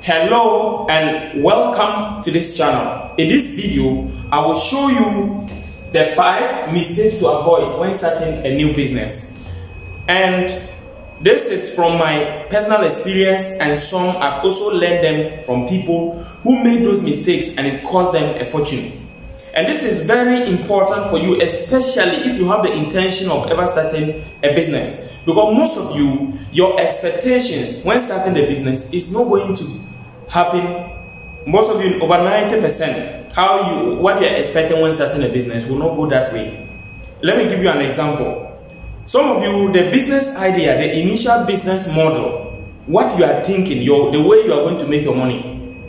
Hello and welcome to this channel. In this video, I will show you the 5 mistakes to avoid when starting a new business. And this is from my personal experience, and some I've also learned them from people who made those mistakes and it cost them a fortune. And this is very important for you, especially if you have the intention of ever starting a business. Because most of you, your expectations when starting a business is not going to happen. Most of you, over 90%, what you're expecting when starting a business will not go that way. Let me give you an example. Some of you, the business idea, the initial business model, what you are thinking, the way you are going to make your money,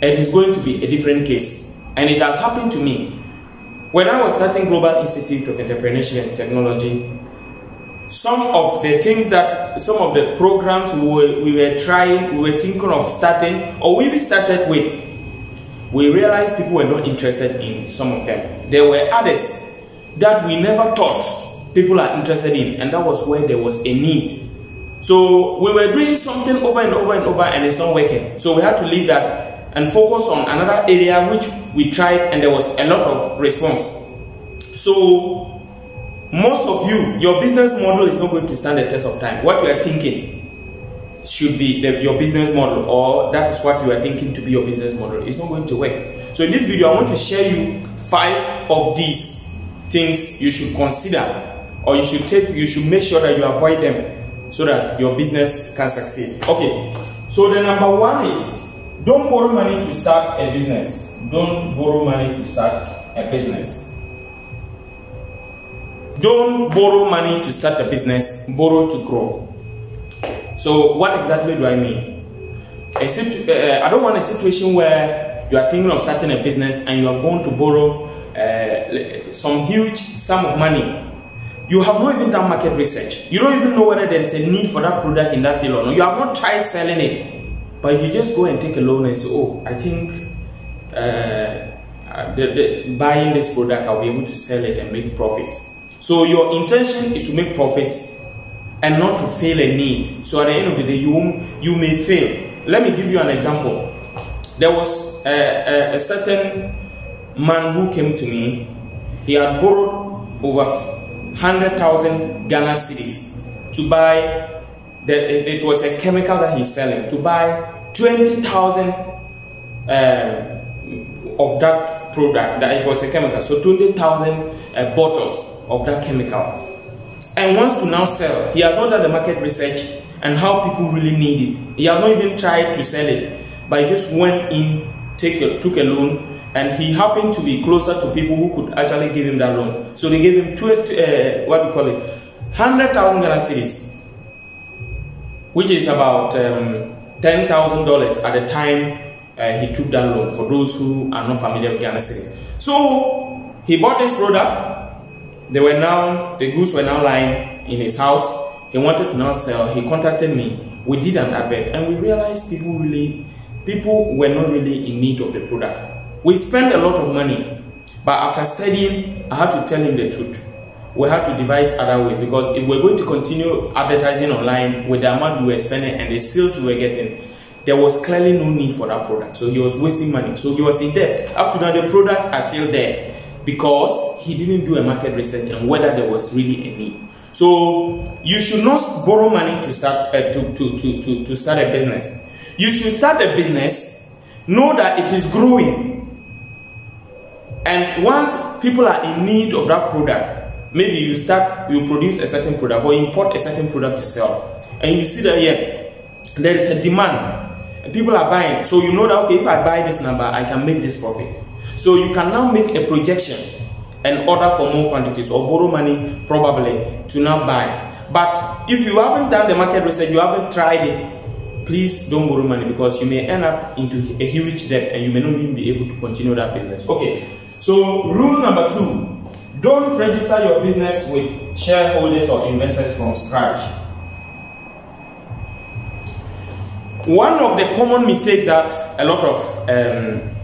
it is going to be a different case. And it has happened to me. When I was starting Global Institute of Entrepreneurship and Technology, some of the programs we were trying, we were thinking of starting, or we started with, we realized people were not interested in some of them. There were others that we never thought people are interested in, and that was where there was a need. So we were doing something over and over and over, and it's not working. So we had to leave that and focus on another area which we tried, and there was a lot of response. So most of you, your business model is not going to stand the test of time. What you are thinking should be your business model, or that is what you are thinking to be your business model. It's not going to work. So in this video, I want to share you 5 of these things you should consider, or you should make sure that you avoid them so that your business can succeed. Okay, so the number 1 is, don't borrow money to start a business. Don't borrow money to start a business. Don't borrow money to start a business, borrow to grow. So what exactly do I mean? I don't want a situation where you are thinking of starting a business and you are going to borrow some huge sum of money. You have not even done market research. You don't even know whether there is a need for that product in that field or not. You have not tried selling it. But if you just go and take a loan and say, oh, I think buying this product, I'll be able to sell it and make profit. So your intention is to make profit and not to fail a need. So at the end of the day, you may fail. Let me give you an example. There was a certain man who came to me. He had borrowed over 100,000 Ghana cedis to buy, it was a chemical that he's selling, to buy 20,000 of that product. That it was a chemical, so 20,000 bottles of that chemical, and wants to now sell. He has not done the market research and how people really need it. He has not even tried to sell it, but he just went in, took a loan, and he happened to be closer to people who could actually give him that loan. So they gave him 100,000 Ghana cedis, which is about $10,000 at the time he took that loan, for those who are not familiar with Ghana cedis. So he bought this product. The goods were now lying in his house. He wanted to now sell. He contacted me. We did an advert, and we realized people were not really in need of the product. We spent a lot of money, but after studying, I had to tell him the truth. We had to devise other ways, because if we're going to continue advertising online with the amount we were spending and the sales we were getting, there was clearly no need for that product. So he was wasting money. So he was in debt. Up to now, the products are still there because he didn't do a market research and whether there was really a need. So you should not borrow money to start to start a business. You should start a business, know that it is growing, and once people are in need of that product, maybe you produce a certain product or import a certain product to sell, and you see that there is a demand and people are buying. So you know that, okay, if I buy this number, I can make this profit. So you can now make a projection and order for more quantities, or borrow money probably to now buy. But if you haven't done the market research, you haven't tried it, please don't borrow money, because you may end up into a huge debt and you may not even be able to continue that business. Okay, so rule number 2, don't register your business with shareholders or investors from scratch. One of the common mistakes that a lot of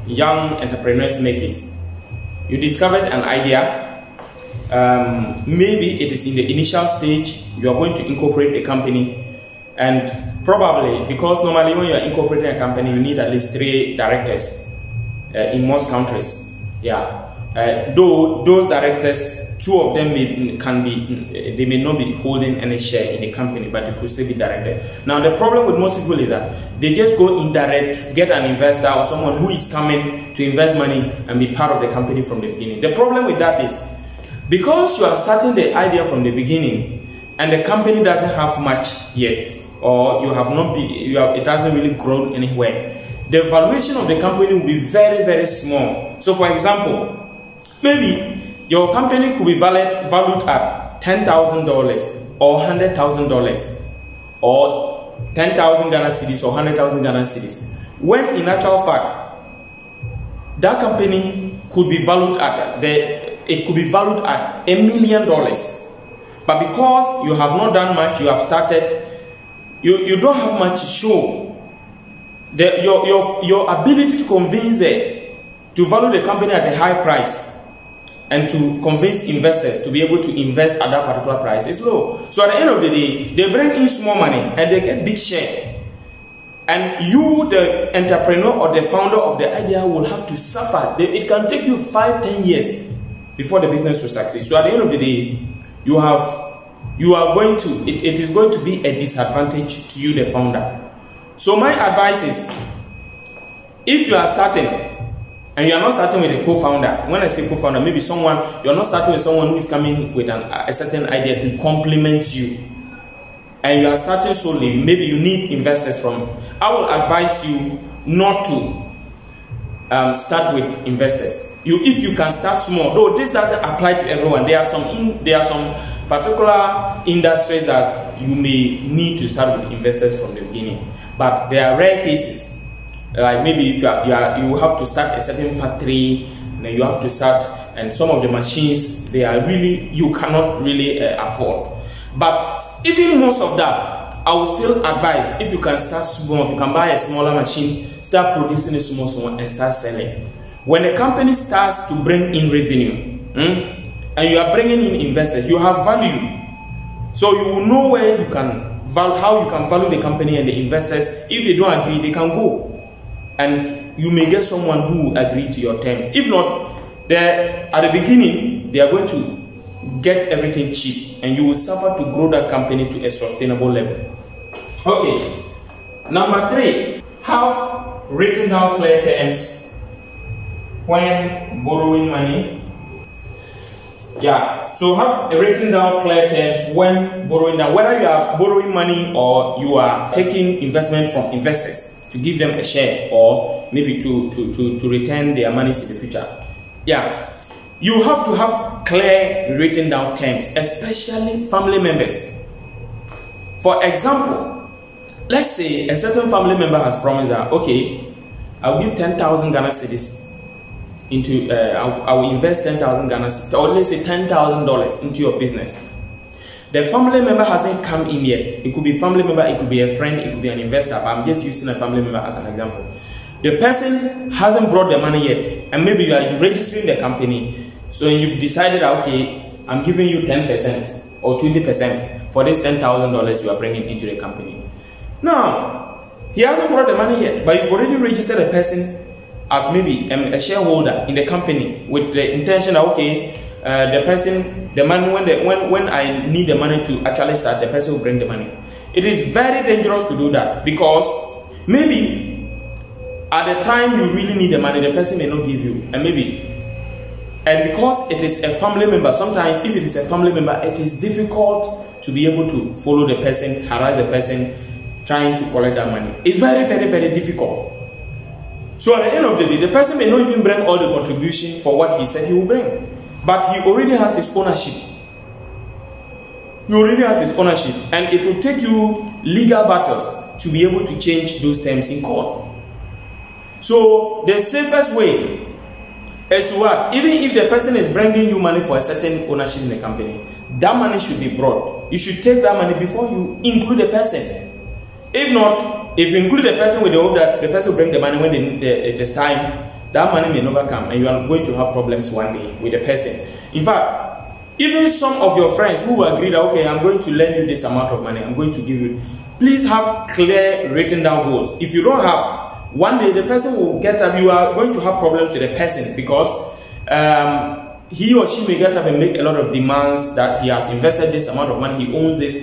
young entrepreneurs make is, you discovered an idea, maybe it is in the initial stage, you are going to incorporate a company, and Probably, because normally when you are incorporating a company, you need at least 3 directors in most countries. Yeah. Though those directors, 2 of them they may not be holding any share in the company, but they could still be directors. Now the problem with most people is that they just go indirect, get an investor or someone who is coming to invest money and be part of the company from the beginning. The problem with that is, because you are starting the idea from the beginning and the company doesn't have much yet, or it hasn't really grown anywhere, the valuation of the company will be very, very small. So for example, maybe your company could be valued at $10,000 or $100,000 or 10,000 Ghana cedis or 100,000 Ghana cedis, when in actual fact that company could be valued at $1 million. But because you have not done much, you have started, you don't have much to show. Your ability to convince to value the company at a high price and to convince investors to be able to invest at that particular price is low. So at the end of the day, they bring in small money and they get big share. And you, the entrepreneur or the founder of the idea, will have to suffer. It can take you 5-10 years before the business will succeed. So at the end of the day, it is going to be a disadvantage to you, the founder. So my advice is, if you are starting and you are not starting with a co-founder, when I say co-founder, maybe you are not starting with someone who is coming with a certain idea to complement you, and you are starting solely, maybe you need investors from. I will advise you not to start with investors. If you can start small, though this doesn't apply to everyone. There are some particular industries that you may need to start with investors from the beginning, but there are rare cases. Like maybe if you have to start a certain factory, then you have to start, and some of the machines you cannot really afford. But even most of that, I would still advise, if you can start small, if you can buy a smaller machine, start producing a small and start selling. When a company starts to bring in revenue, and you are bringing in investors, you have value. So you will know how you can value the company, and the investors, if they don't agree, they can go. And you may get someone who will agree to your terms. If not, at the beginning, they are going to get everything cheap, and you will suffer to grow that company to a sustainable level. Okay, number 3, have written down clear terms when borrowing money. Yeah, so have written down clear terms when borrowing down, whether you are borrowing money or you are taking investment from investors to give them a share, or maybe to return their money in the future. Yeah, you have to have clear written down terms, especially family members. For example, let's say a certain family member has promised that, okay, I'll give 10,000 Ghana cedis into, I will invest 10,000 Ghana cedis, or let's say $10,000 into your business. The family member hasn't come in yet. It could be a family member, it could be a friend, it could be an investor, but I'm just using a family member as an example. The person hasn't brought the money yet, and maybe you are registering the company, so you've decided, okay, I'm giving you 10% or 20% for this $10,000 you are bringing into the company. Now, he hasn't brought the money yet, but you've already registered a person as maybe a shareholder in the company with the intention that, okay, the money, when I need the money to actually start, the person will bring the money. It is very dangerous to do that, because maybe at the time you really need the money, the person may not give you, and because it is a family member, sometimes if it is a family member, it is difficult to be able to follow the person, harass the person trying to collect that money. It's very, very, very difficult. So at the end of the day, the person may not even bring all the contribution for what he said he will bring, but he already has his ownership. And it will take you legal battles to be able to change those terms in court. So the safest way is to what? Even if the person is bringing you money for a certain ownership in the company, that money should be brought. You should take that money before you include the person. If not, if you include the person with the hope that the person will bring the money when it is time, that money may never come, and you are going to have problems one day with the person. In fact, even some of your friends who agree that, okay, I'm going to lend you this amount of money, I'm going to give you, please have clear written down goals. If you don't have, one day the person will get up, you are going to have problems with the person because he or she may get up and make a lot of demands that he has invested this amount of money, he owns this,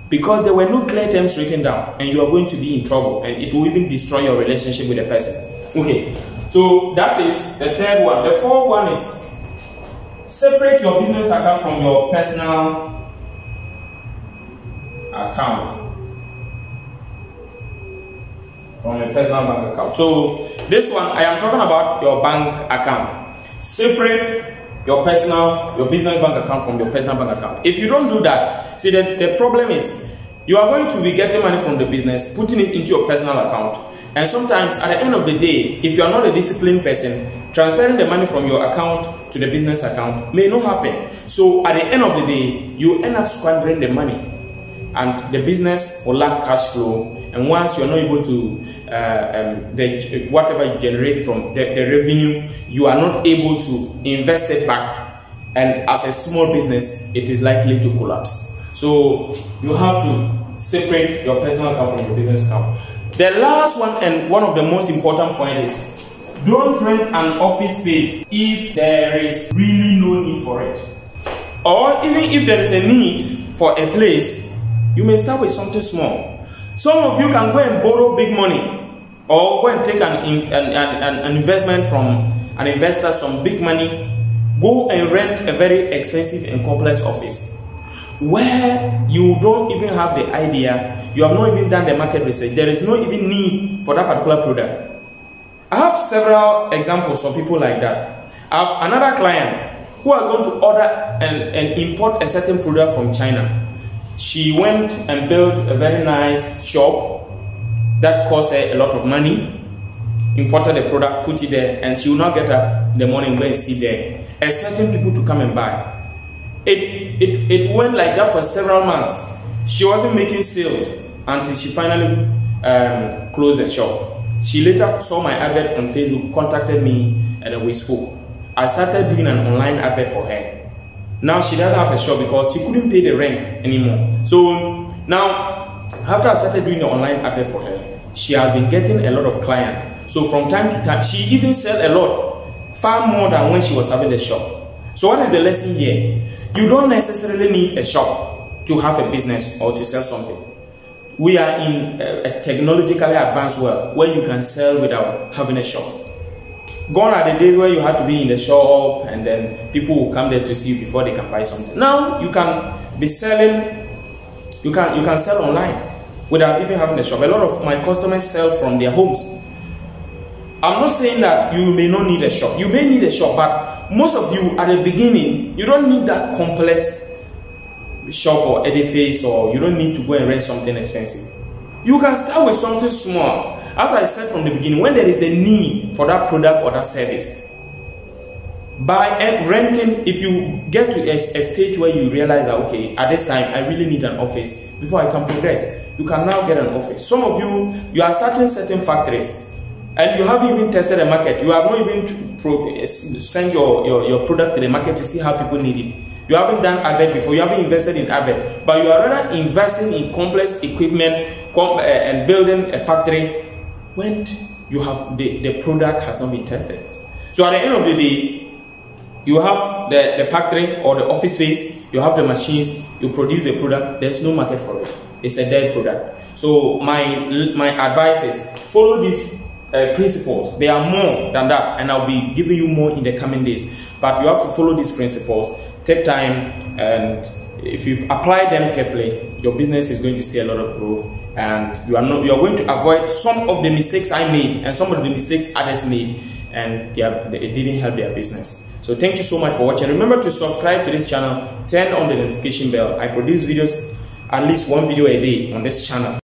because there were no clear terms written down, and you are going to be in trouble, and it will even destroy your relationship with the person. Okay, so that is the third one. The fourth one is separate your business account from your personal account. From your personal bank account. So this one, I am talking about your bank account. Separate your business bank account from your personal bank account. If you don't do that, see, the problem is you are going to be getting money from the business, putting it into your personal account, and sometimes at the end of the day, if you are not a disciplined person, transferring the money from your account to the business account may not happen. So at the end of the day, you end up squandering the money, and the business will lack cash flow. And once you are not able to, whatever you generate from the revenue, you are not able to invest it back. And as a small business, it is likely to collapse. So you have to separate your personal account from your business account. The last one, and one of the most important points, is don't rent an office space if there is really no need for it. Or even if there is a need for a place, you may start with something small. Some of you can go and borrow big money, or go and take an investment from an investor, some big money, go and rent a very expensive and complex office where you don't even have the idea, you have not even done the market research, there is no even need for that particular product. I have several examples of people like that. I have another client who was going to order and import a certain product from China. She went and built a very nice shop that cost her a lot of money, imported the product, put it there, and she will not get up in the morning and go and sit there, expecting people to come and buy. It went like that for several months. She wasn't making sales until she finally closed the shop. She later saw my advert on Facebook, contacted me, and then we spoke. I started doing an online advert for her. Now she doesn't have a shop because she couldn't pay the rent anymore. So now, after I started doing the online advert for her, she has been getting a lot of clients. So from time to time, she even sells a lot, far more than when she was having the shop. So what is the lesson here? You don't necessarily need a shop to have a business or to sell something. We are in a technologically advanced world where you can sell without having a shop. Gone are the days where you had to be in the shop and then people will come there to see you before they can buy something. Now you can be selling, you can sell online without even having a shop. A lot of my customers sell from their homes. I'm not saying that you may not need a shop. You may need a shop, but most of you at the beginning, you don't need that complex shop or edifice, or you don't need to go and rent something expensive. You can start with something small. As I said from the beginning, when there is the need for that product or that service, by renting, if you get to a stage where you realize that, okay, at this time, I really need an office before I can progress, you can now get an office. Some of you are starting certain factories, and you haven't even tested the market. You have not even sent your product to the market to see how people need it. You haven't done advert before, you haven't invested in advert, but you are rather investing in complex equipment and building a factory when you have the product has not been tested. So at the end of the day, you have the factory or the office space, you have the machines, you produce the product, there's no market for it. It's a dead product. So my advice is follow these principles. They are more than that, and I'll be giving you more in the coming days. But you have to follow these principles. Take time, and if you apply them carefully, your business is going to see a lot of growth, and you are going to avoid some of the mistakes I made and some of the mistakes others made, and it didn't help their business. So thank you so much for watching. Remember to subscribe to this channel, turn on the notification bell. I produce videos, at least one video a day on this channel.